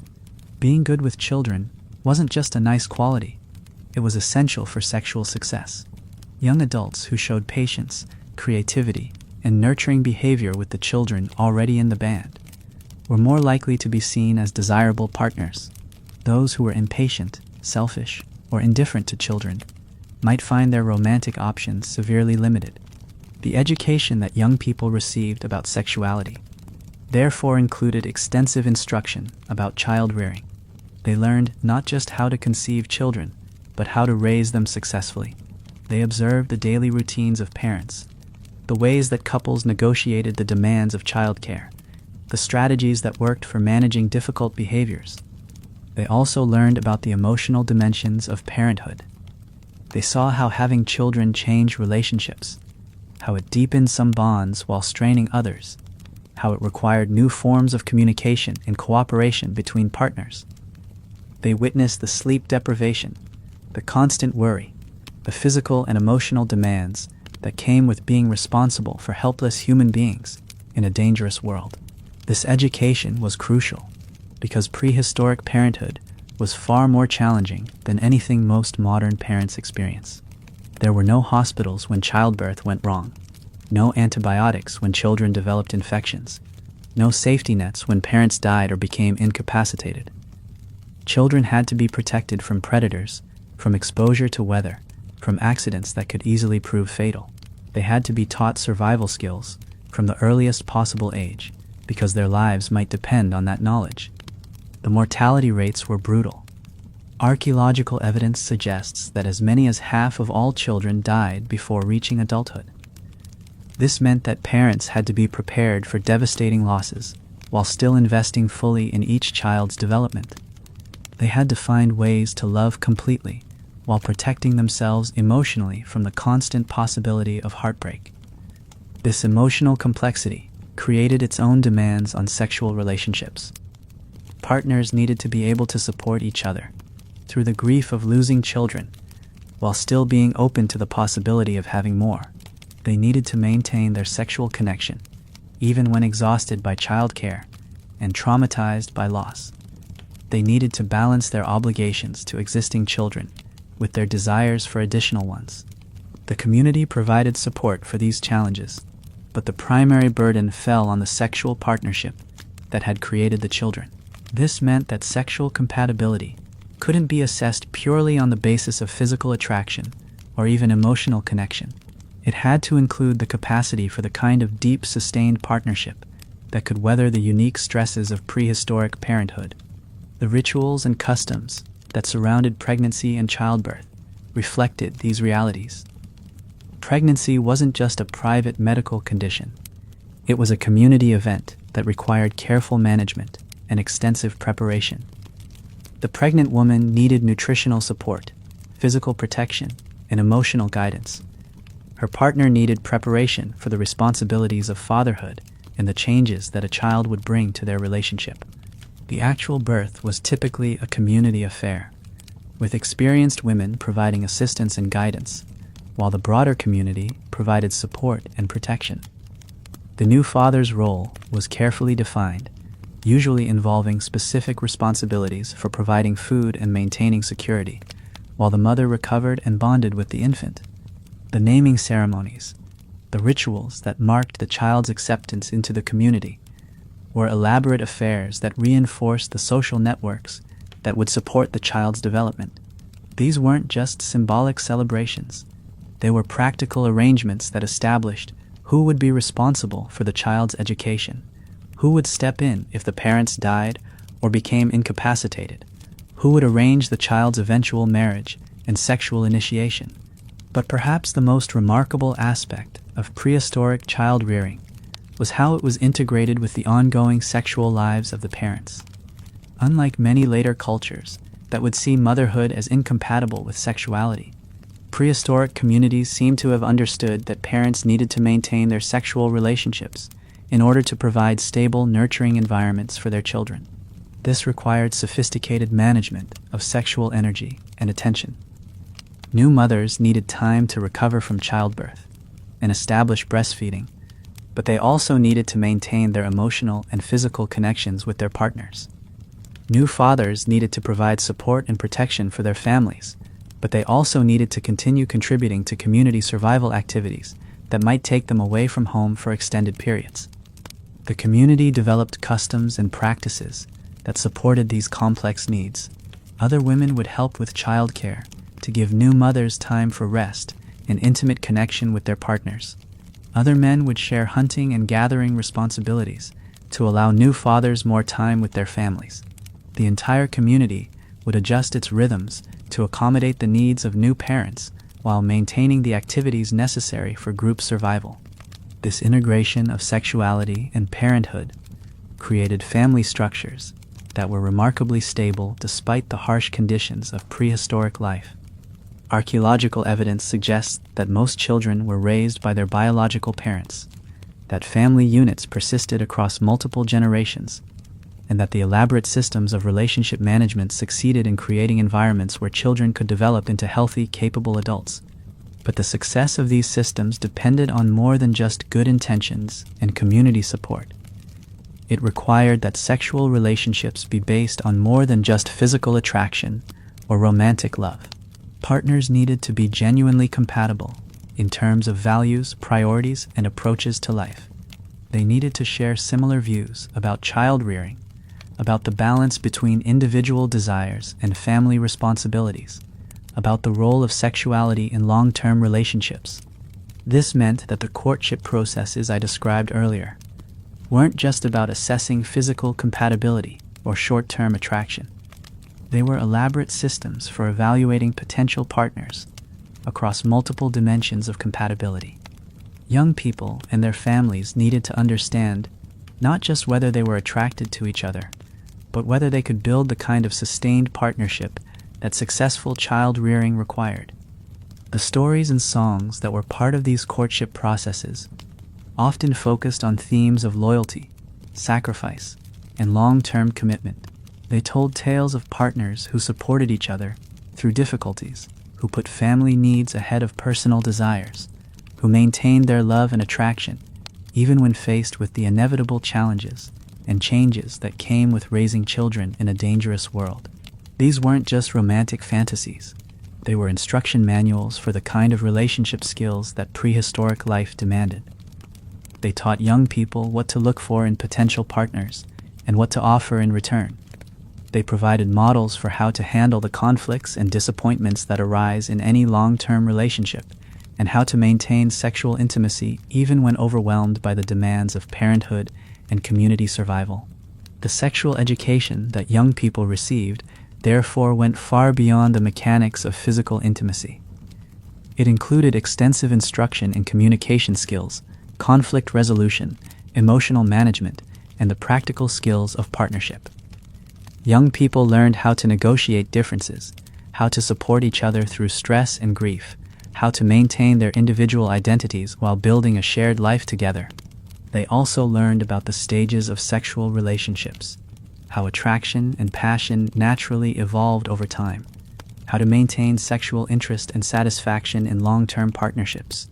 Being good with children wasn't just a nice quality, it was essential for sexual success. Young adults who showed patience, creativity, and nurturing behavior with the children already in the band were more likely to be seen as desirable partners. Those who were impatient, selfish, or indifferent to children might find their romantic options severely limited. The education that young people received about sexuality therefore included extensive instruction about child rearing. They learned not just how to conceive children, but how to raise them successfully. They observed the daily routines of parents, the ways that couples negotiated the demands of childcare, the strategies that worked for managing difficult behaviors. They also learned about the emotional dimensions of parenthood. They saw how having children changed relationships, how it deepened some bonds while straining others, how it required new forms of communication and cooperation between partners. They witnessed the sleep deprivation, the constant worry, the physical and emotional demands that came with being responsible for helpless human beings in a dangerous world. This education was crucial because prehistoric parenthood was far more challenging than anything most modern parents experience. There were no hospitals when childbirth went wrong, no antibiotics when children developed infections, no safety nets when parents died or became incapacitated. Children had to be protected from predators, from exposure to weather, from accidents that could easily prove fatal. They had to be taught survival skills from the earliest possible age, because their lives might depend on that knowledge. The mortality rates were brutal. Archaeological evidence suggests that as many as half of all children died before reaching adulthood. This meant that parents had to be prepared for devastating losses, while still investing fully in each child's development. They had to find ways to love completely while protecting themselves emotionally from the constant possibility of heartbreak. This emotional complexity created its own demands on sexual relationships. Partners needed to be able to support each other through the grief of losing children, while still being open to the possibility of having more. They needed to maintain their sexual connection, even when exhausted by childcare and traumatized by loss. They needed to balance their obligations to existing children with their desires for additional ones. The community provided support for these challenges, but the primary burden fell on the sexual partnership that had created the children. This meant that sexual compatibility couldn't be assessed purely on the basis of physical attraction or even emotional connection. It had to include the capacity for the kind of deep, sustained partnership that could weather the unique stresses of prehistoric parenthood. The rituals and customs that surrounded pregnancy and childbirth reflected these realities. Pregnancy wasn't just a private medical condition. It was a community event that required careful management and extensive preparation. The pregnant woman needed nutritional support, physical protection, and emotional guidance. Her partner needed preparation for the responsibilities of fatherhood and the changes that a child would bring to their relationship. The actual birth was typically a community affair, with experienced women providing assistance and guidance, while the broader community provided support and protection. The new father's role was carefully defined, usually involving specific responsibilities for providing food and maintaining security, while the mother recovered and bonded with the infant. The naming ceremonies, the rituals that marked the child's acceptance into the community, were elaborate affairs that reinforced the social networks that would support the child's development. These weren't just symbolic celebrations. They were practical arrangements that established who would be responsible for the child's education, who would step in if the parents died or became incapacitated, who would arrange the child's eventual marriage and sexual initiation. But perhaps the most remarkable aspect of prehistoric child rearing was how it was integrated with the ongoing sexual lives of the parents. Unlike many later cultures that would see motherhood as incompatible with sexuality, prehistoric communities seem to have understood that parents needed to maintain their sexual relationships in order to provide stable, nurturing environments for their children. This required sophisticated management of sexual energy and attention. New mothers needed time to recover from childbirth and establish breastfeeding, but they also needed to maintain their emotional and physical connections with their partners. New fathers needed to provide support and protection for their families, but they also needed to continue contributing to community survival activities that might take them away from home for extended periods. The community developed customs and practices that supported these complex needs. Other women would help with childcare to give new mothers time for rest and intimate connection with their partners. Other men would share hunting and gathering responsibilities to allow new fathers more time with their families. The entire community would adjust its rhythms to accommodate the needs of new parents while maintaining the activities necessary for group survival. This integration of sexuality and parenthood created family structures that were remarkably stable despite the harsh conditions of prehistoric life. Archaeological evidence suggests that most children were raised by their biological parents, that family units persisted across multiple generations, and that the elaborate systems of relationship management succeeded in creating environments where children could develop into healthy, capable adults. But the success of these systems depended on more than just good intentions and community support. It required that sexual relationships be based on more than just physical attraction or romantic love. Partners needed to be genuinely compatible in terms of values, priorities, and approaches to life. They needed to share similar views about child rearing, about the balance between individual desires and family responsibilities, about the role of sexuality in long-term relationships. This meant that the courtship processes I described earlier weren't just about assessing physical compatibility or short-term attraction. They were elaborate systems for evaluating potential partners across multiple dimensions of compatibility. Young people and their families needed to understand not just whether they were attracted to each other, but whether they could build the kind of sustained partnership that successful child-rearing required. The stories and songs that were part of these courtship processes often focused on themes of loyalty, sacrifice, and long-term commitment. They told tales of partners who supported each other through difficulties, who put family needs ahead of personal desires, who maintained their love and attraction even when faced with the inevitable challenges and changes that came with raising children in a dangerous world. These weren't just romantic fantasies. They were instruction manuals for the kind of relationship skills that prehistoric life demanded. They taught young people what to look for in potential partners and what to offer in return. They provided models for how to handle the conflicts and disappointments that arise in any long-term relationship, and how to maintain sexual intimacy even when overwhelmed by the demands of parenthood and community survival. The sexual education that young people received therefore went far beyond the mechanics of physical intimacy. It included extensive instruction in communication skills, conflict resolution, emotional management, and the practical skills of partnership. Young people learned how to negotiate differences, how to support each other through stress and grief, how to maintain their individual identities while building a shared life together. They also learned about the stages of sexual relationships, how attraction and passion naturally evolved over time, how to maintain sexual interest and satisfaction in long-term partnerships.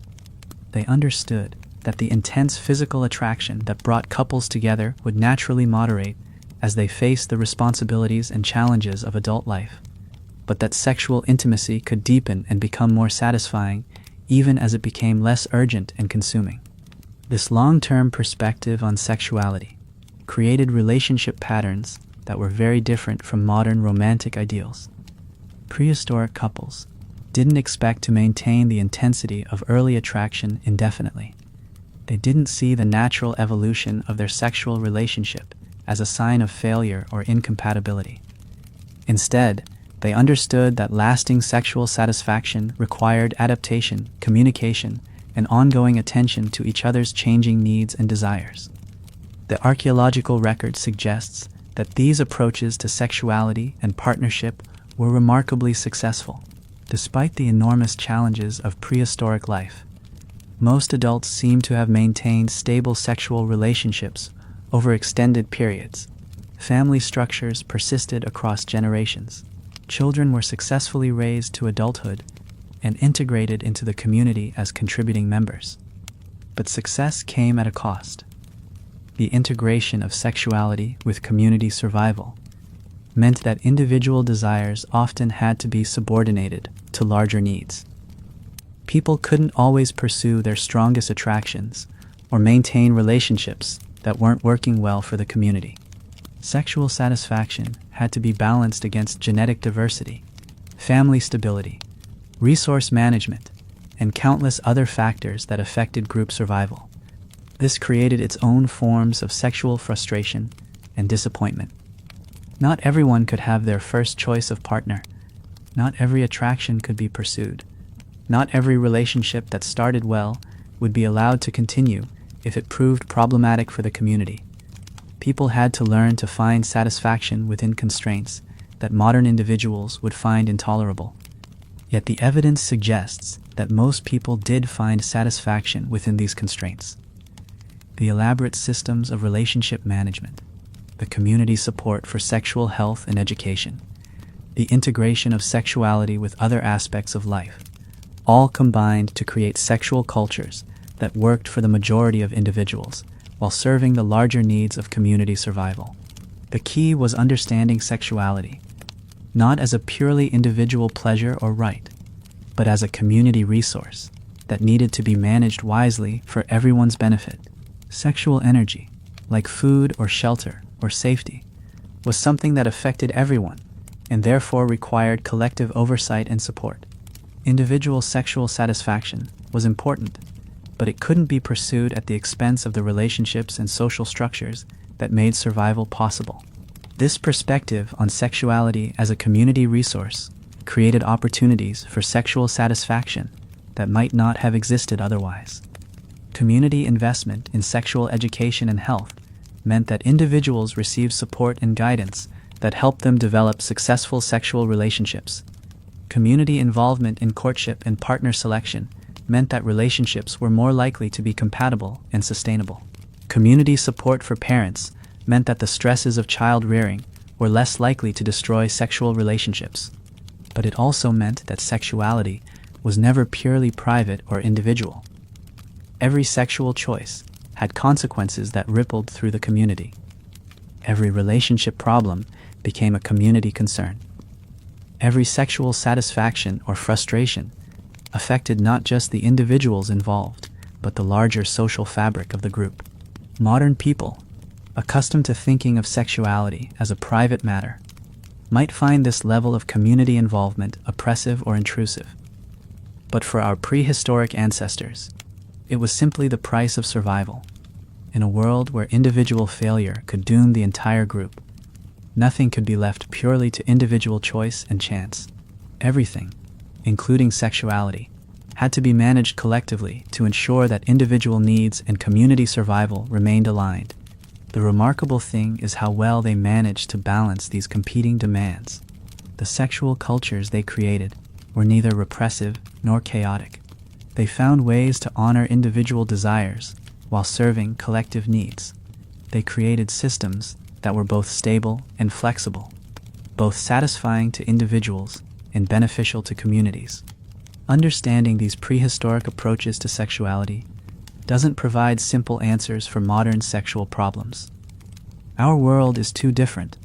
They understood that the intense physical attraction that brought couples together would naturally moderate as they faced the responsibilities and challenges of adult life, but that sexual intimacy could deepen and become more satisfying even as it became less urgent and consuming. This long-term perspective on sexuality created relationship patterns that were very different from modern romantic ideals. Prehistoric couples didn't expect to maintain the intensity of early attraction indefinitely. They didn't see the natural evolution of their sexual relationship as a sign of failure or incompatibility. Instead, they understood that lasting sexual satisfaction required adaptation, communication, and ongoing attention to each other's changing needs and desires. The archaeological record suggests that these approaches to sexuality and partnership were remarkably successful. Despite the enormous challenges of prehistoric life, most adults seem to have maintained stable sexual relationships over extended periods. Family structures persisted across generations. Children were successfully raised to adulthood and integrated into the community as contributing members. But success came at a cost. The integration of sexuality with community survival meant that individual desires often had to be subordinated to larger needs. People couldn't always pursue their strongest attractions or maintain relationships that weren't working well for the community. Sexual satisfaction had to be balanced against genetic diversity, family stability, resource management, and countless other factors that affected group survival. This created its own forms of sexual frustration and disappointment. Not everyone could have their first choice of partner. Not every attraction could be pursued. Not every relationship that started well would be allowed to continue if it proved problematic for the community. People had to learn to find satisfaction within constraints that modern individuals would find intolerable. Yet the evidence suggests that most people did find satisfaction within these constraints. The elaborate systems of relationship management, the community support for sexual health and education, the integration of sexuality with other aspects of life, all combined to create sexual cultures that worked for the majority of individuals while serving the larger needs of community survival. The key was understanding sexuality, not as a purely individual pleasure or right, but as a community resource that needed to be managed wisely for everyone's benefit. Sexual energy, like food or shelter or safety, was something that affected everyone and therefore required collective oversight and support. Individual sexual satisfaction was important, but it couldn't be pursued at the expense of the relationships and social structures that made survival possible. This perspective on sexuality as a community resource created opportunities for sexual satisfaction that might not have existed otherwise. Community investment in sexual education and health meant that individuals received support and guidance that helped them develop successful sexual relationships. Community involvement in courtship and partner selection meant that relationships were more likely to be compatible and sustainable. Community support for parents meant that the stresses of child rearing were less likely to destroy sexual relationships. But it also meant that sexuality was never purely private or individual. Every sexual choice had consequences that rippled through the community. Every relationship problem became a community concern. Every sexual satisfaction or frustration affected not just the individuals involved, but the larger social fabric of the group. Modern people, accustomed to thinking of sexuality as a private matter, might find this level of community involvement oppressive or intrusive. But for our prehistoric ancestors, it was simply the price of survival. In a world where individual failure could doom the entire group, nothing could be left purely to individual choice and chance. Everything, including sexuality, had to be managed collectively to ensure that individual needs and community survival remained aligned. The remarkable thing is how well they managed to balance these competing demands. The sexual cultures they created were neither repressive nor chaotic. They found ways to honor individual desires while serving collective needs. They created systems that were both stable and flexible, both satisfying to individuals and beneficial to communities. Understanding these prehistoric approaches to sexuality doesn't provide simple answers for modern sexual problems. Our world is too different,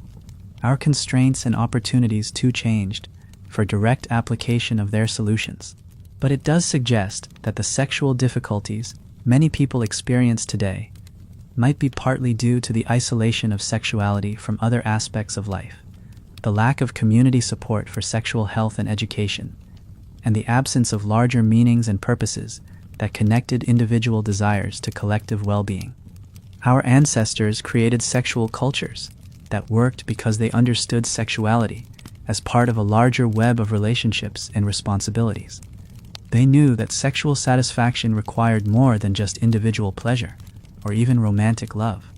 our constraints and opportunities too changed for direct application of their solutions. But it does suggest that the sexual difficulties many people experience today might be partly due to the isolation of sexuality from other aspects of life, the lack of community support for sexual health and education, and the absence of larger meanings and purposes that connected individual desires to collective well-being. Our ancestors created sexual cultures that worked because they understood sexuality as part of a larger web of relationships and responsibilities. They knew that sexual satisfaction required more than just individual pleasure or even romantic love.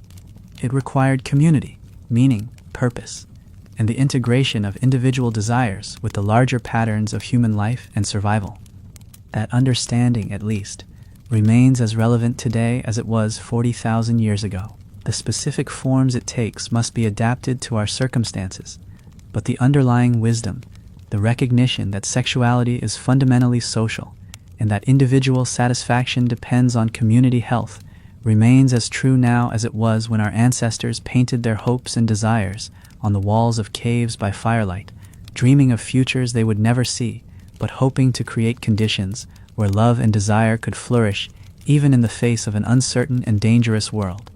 It required community, meaning, purpose, and the integration of individual desires with the larger patterns of human life and survival. That understanding, at least, remains as relevant today as it was 40,000 years ago. The specific forms it takes must be adapted to our circumstances, but the underlying wisdom, the recognition that sexuality is fundamentally social and that individual satisfaction depends on community health, remains as true now as it was when our ancestors painted their hopes and desires on the walls of caves by firelight, dreaming of futures they would never see, but hoping to create conditions where love and desire could flourish even in the face of an uncertain and dangerous world.